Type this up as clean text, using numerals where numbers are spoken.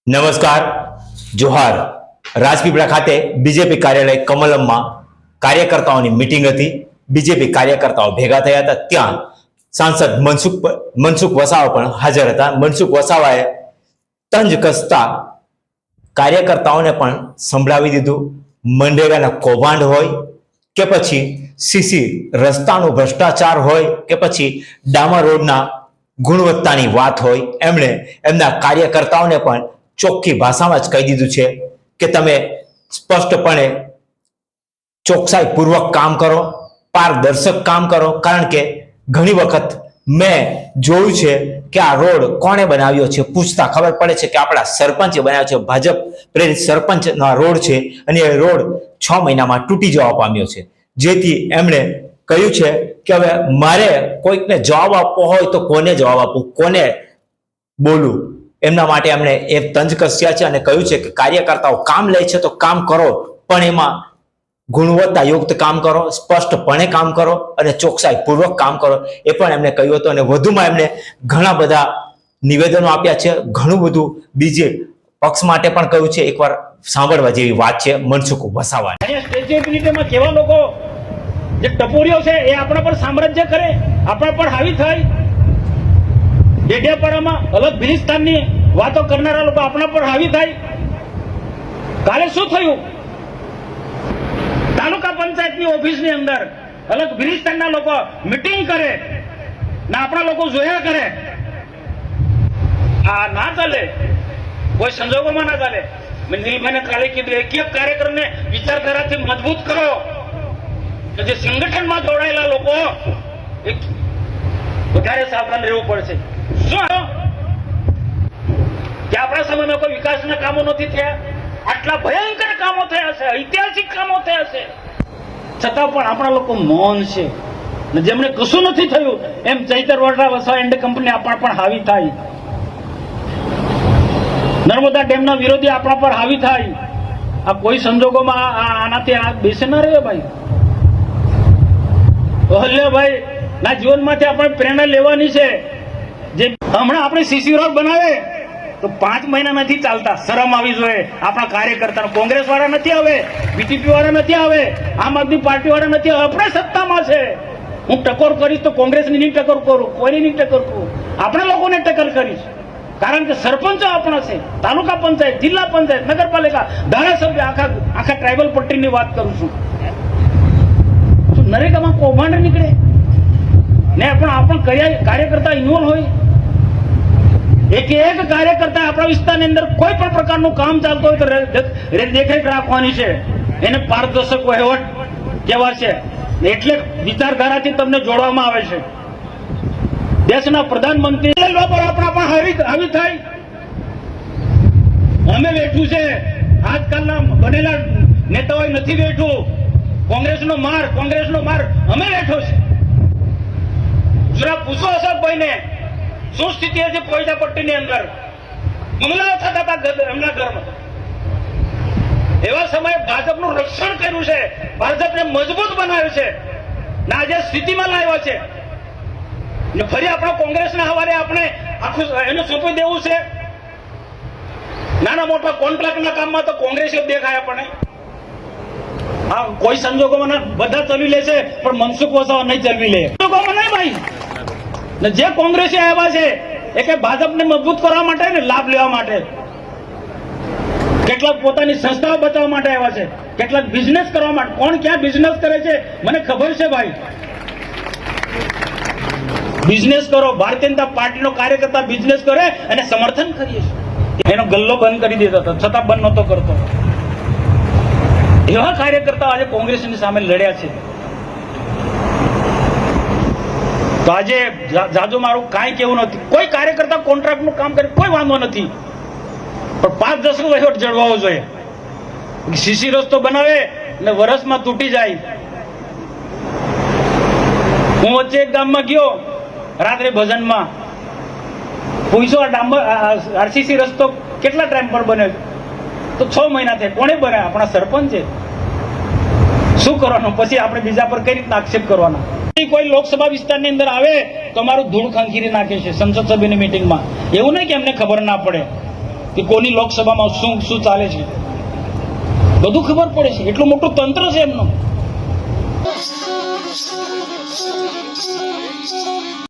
નમસ્કાર, જોહાર. રાજપીપળા ખાતે બીજેપી કાર્યાલય કમલમમાં કાર્યકર્તાઓની મીટિંગ હતી. બીજેપી કાર્યકર્તાઓ ભેગા થયા હતા. ત્યાં સાંસદ મનસુખ વસાવા પણ હાજર હતા. મનસુખ વસાવાએ તંજ કસતા કાર્યકર્તાઓને પણ સંભળાવી દીધું. મનરેગાના કૌભાંડ હોય કે પછી સીસી રસ્તાનો ભ્રષ્ટાચાર હોય કે પછી ડામર રોડના ગુણવત્તાની વાત હોય, એમણે એમના કાર્યકર્તાઓને પણ ચોખ્ખી ભાષામાં જ કહી દીધું છે કે તમે સ્પષ્ટપણે ચોકસાઈપૂર્વક કામ કરો, પારદર્શક કામ કરો. કારણ કે ઘણી વખત મેં જોયું છે કે આ રોડ કોણે બનાવ્યો છે, પૂછતા ખબર પડે છે કે આપણા સરપંચે બનાવ્યો છે. ભાજપ પ્રેરિત સરપંચના રોડ છે અને એ રોડ 6 મહિનામાં તૂટી જવા પામ્યો છે. જેથી એમણે કહ્યું છે કે હવે મારે કોઈકને જવાબ આપવો હોય તો કોને જવાબ આપવું, કોને બોલું. એમના માટે એમણે એ તંજ કસ્યા છે અને કહ્યું છે કે કાર્યકર્તાઓ કામ લે છે તો કામ કરો, પણ એમાં ગુણવત્તાયુક્ત કામ કરો, સ્પષ્ટપણે કામ કરો અને ચોકસાઈપૂર્વક કામ કરો. એ પણ એમણે કહ્યું હતું. અને વધુમાં એમણે ઘણા બધા નિવેદનો આપ્યા છે, ઘણું બધું બીજે પક્ષ માટે પણ કહ્યું છે. એકવાર સાંભળવા જેવી વાત છે મનસુખ વસાવા. સ્ટેચ્યુમાં કેવા લોકો જે ટપોરીઓ છે એ આપણા પર સામ્રાજ્ય કરે, આપણા પર હાવી થાય. ડેડિયાપાડામાં અલગ ભિલિસ્તાનની વાતો કરનારા લોકો આપણા પર હાવી થાય. કાલે શું થયું? તાલુકા પંચાયતની ઓફિસની અંદર અલગ ભિલિસ્તાનના લોકો મીટિંગ કરે ને આપણા લોકો જોયા કરે. આ ના ચાલે, કોઈ સંજોગોમાં ના ચાલે. મેં નીલભાઈને કાલે કીધું, એક એક કાર્યક્રમને વિચારધારાથી મજબૂત કરો. કે જે સંગઠનમાં જોડાયેલા લોકો વધારે સાવધાન રહેવું પડશે. શું કે આપણા સમયમાં કોઈ વિકાસના કામો નથી થયા? આટલા ભયંકર કામો થયા છે, ઐતિહાસિક કામો થયા છે, છતાં પણ આપણા લોકો મૌન છે. જેમને કશું નથી થયું એમ ચૈતર વરડા વસાવા એન્ડ કંપની આપણા પણ હાવી થાય. નર્મદા ડેમના વિરોધી આપણા પર હાવી થાય. આ કોઈ સંજોગોમાં આનાથી આ બેસે ના રહે ભાઈ. અહલ્યાભાઈ ના જીવનમાંથી આપણે પ્રેરણા લેવાની છે. જે હમણાં આપણે સીસી રોડ બનાવે તો 5 મહિના નથી ચાલતા. શરમ આવી જોઈએ આપણા કાર્યકર્તા. કોંગ્રેસ વાળા નથી આવે, બીટીપી વાળા નથી આવે, આમ આદમી પાર્ટી વાળા નથી આવે. આપણે સત્તામાં છે. હું ટકોર કરીશ તો કોંગ્રેસની નહીં ટકોર કરું, કોઈની નહીં ટકોર કરું, આપણા લોકોને ટક્કર કરીશ. કારણ કે સરપંચો આપણા છે, તાલુકા પંચાયત, જિલ્લા પંચાયત, નગરપાલિકા, ધારાસભ્ય, આખા ટ્રાઇબલ પટ્ટીની વાત કરું છું. નરેગામાં કૌભાંડ નીકળે ને પણ કાર્યકર્તા ઇન્વોલ્વ હોય. એક કાર્યકર્તા આપણા વિસ્તારની અંદર કોઈ પણ પ્રકારનું કામ ચાલતું હોય તો દેખરેખ રાખવાની છે. એને પારદર્શક વહીવટ કહેવાય છે. એટલે વિચારધારાથી તમને જોડવામાં આવે છે. દેશના પ્રધાનમંત્રી આપણા પણ હાવી થાય. અમે બેઠું છે, આજકાલના બનેલા નેતાઓ નથી બેઠું. કોંગ્રેસનો માર અમે બેઠો છે. જરા પૂછો અશોકભાઈને શું સ્થિતિ હશે પોઈજા પટ્ટીની અંદર. હુમલાઓ થતા હતા એમના ઘરમાં. એવા સમયે ભાજપનું રક્ષણ કર્યું છે, ભાજપને મજબૂત બનાવ્યું છે ને આજે સ્થિતિમાં લાવ્યો છે. ને ફરી આપણા કોંગ્રેસના હવાલે આપણે આખું એને સોંપી દેવું છે. નાના મોટા કોન્ટ્રાક્ટના કામમાં તો કોંગ્રેસ જ દેખાય આપણને. હા, કોઈ સંજોગોમાં બધા ચલવી લેશે પણ મનસુખ વસાવા નહીં ચલવી લે. સંજોગોમાં નહીં ભાઈ. ને જે કોંગ્રેસી આવ્યા છે એ કે ભાજપને મજબૂત કરવા માટે ને લાભ લેવા માટે. કેટલાક પોતાની સંસ્થાઓ બચાવવા માટે આવ્યા છે, કેટલાક બિઝનેસ કરવા માટે. કોણ ક્યાં બિઝનેસ કરે છે મને ખબર છે ભાઈ. બિઝનેસ કરો. ભારતીય જનતા પાર્ટીનો કાર્યકર્તા બિઝનેસ કરે અને સમર્થન કરીએ છીએ. એનો ગલ્લો બંધ કરી દેતો હતો, છતાં બંધ નહોતો કરતો. એવા કાર્યકર્તા આજે કોંગ્રેસની સામે લડ્યા છે. તો આજે જાજુ મારું કાંઈ કેવું નથી. કોઈ કાર્યકર્તા કોન્ટ્રાક્ટનું કામ કરે કોઈ વાંધો નથી, પણ 5-10 વહીવટ જળવાવો જોઈએ. સીસી રસ્તો બનાવે ને વર્ષમાં તૂટી જાય. હું વચ્ચે એક ગામમાં ગયો રાત્રે ભજનમાં, પૂછો આ ડામર આરસીસી રસ્તો કેટલા ટાઈમ પર બને? તો 6 મહિના થાય. કોણે બનાવ્યા? આપણા સરપંચે. શું કરવાનું? પછી આપણે બીજા પર કઈ રીતના આક્ષેપ કરવાના? કોઈ લોકસભા વિસ્તારની અંદર આવે તો અમારું ધૂળ ખંખીરી નાખે છે સંસદ સભ્યની મીટિંગમાં. એવું નહીં કે એમને ખબર ના પડે. કે કોની લોકસભામાં શું શું ચાલે છે, બધું ખબર પડે છે. એટલું મોટું તંત્ર છે એમનું.